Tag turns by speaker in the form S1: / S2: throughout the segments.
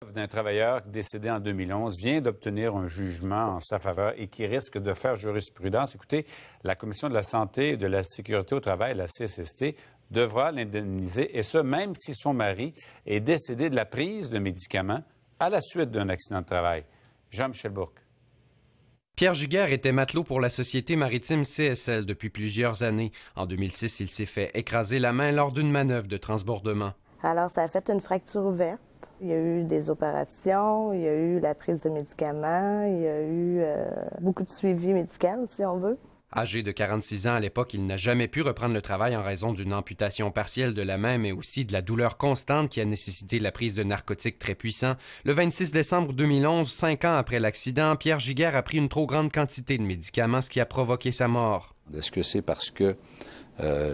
S1: D'un travailleur décédé en 2011 vient d'obtenir un jugement en sa faveur et qui risque de faire jurisprudence. Écoutez, la Commission de la santé et de la sécurité au travail, la CSST, devra l'indemniser, et ce, même si son mari est décédé de la prise de médicaments à la suite d'un accident de travail. Jean-Michel Bourque.
S2: Pierre Giguère était matelot pour la société maritime CSL depuis plusieurs années. En 2006, il s'est fait écraser la main lors d'une manœuvre de transbordement.
S3: Alors, ça a fait une fracture ouverte. Il y a eu des opérations, il y a eu la prise de médicaments, il y a eu beaucoup de suivi médical, si on veut.
S2: Âgé de 46 ans à l'époque, il n'a jamais pu reprendre le travail en raison d'une amputation partielle de la main, mais aussi de la douleur constante qui a nécessité la prise de narcotiques très puissants. Le 26 décembre 2011, 5 ans après l'accident, Pierre Giguère a pris une trop grande quantité de médicaments, ce qui a provoqué sa mort.
S4: Est-ce que c'est parce que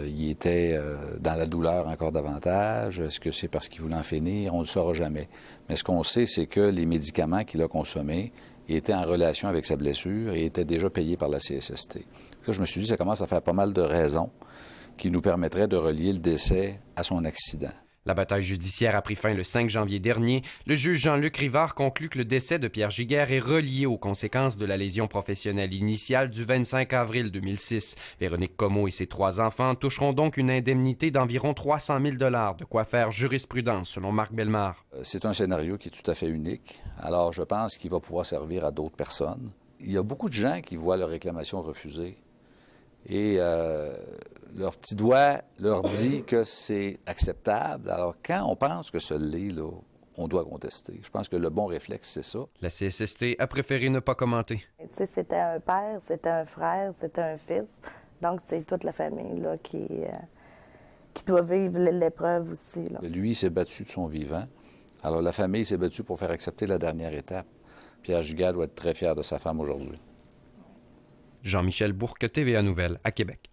S4: il était dans la douleur encore davantage? Est-ce que c'est parce qu'il voulait en finir? On ne le saura jamais. Mais ce qu'on sait, c'est que les médicaments qu'il a consommés étaient en relation avec sa blessure et étaient déjà payés par la CSST. Ça, je me suis dit, ça commence à faire pas mal de raisons qui nous permettraient de relier le décès à son accident.
S2: La bataille judiciaire a pris fin le 5 janvier dernier. Le juge Jean-Luc Rivard conclut que le décès de Pierre Giguère est relié aux conséquences de la lésion professionnelle initiale du 25 avril 2006. Véronique Comeau et ses 3 enfants toucheront donc une indemnité d'environ 300 000 $, de quoi faire jurisprudence, selon Marc Bellemare.
S4: C'est un scénario qui est tout à fait unique. Alors, je pense qu'il va pouvoir servir à d'autres personnes. Il y a beaucoup de gens qui voient leur réclamation refusée. Et leur petit doigt leur dit que c'est acceptable. Alors, quand on pense que ce l'est, là, on doit contester. Je pense que le bon réflexe, c'est ça.
S2: La CSST a préféré ne pas commenter.
S3: Tu sais, c'était un père, c'était un frère, c'était un fils. Donc, c'est toute la famille là, qui doit vivre l'épreuve aussi. Là.
S4: Lui, il s'est battu de son vivant. Alors, la famille s'est battue pour faire accepter la dernière étape. Pierre Giguère doit être très fier de sa femme aujourd'hui.
S2: Jean-Michel Bourque, TVA Nouvelles, à Québec.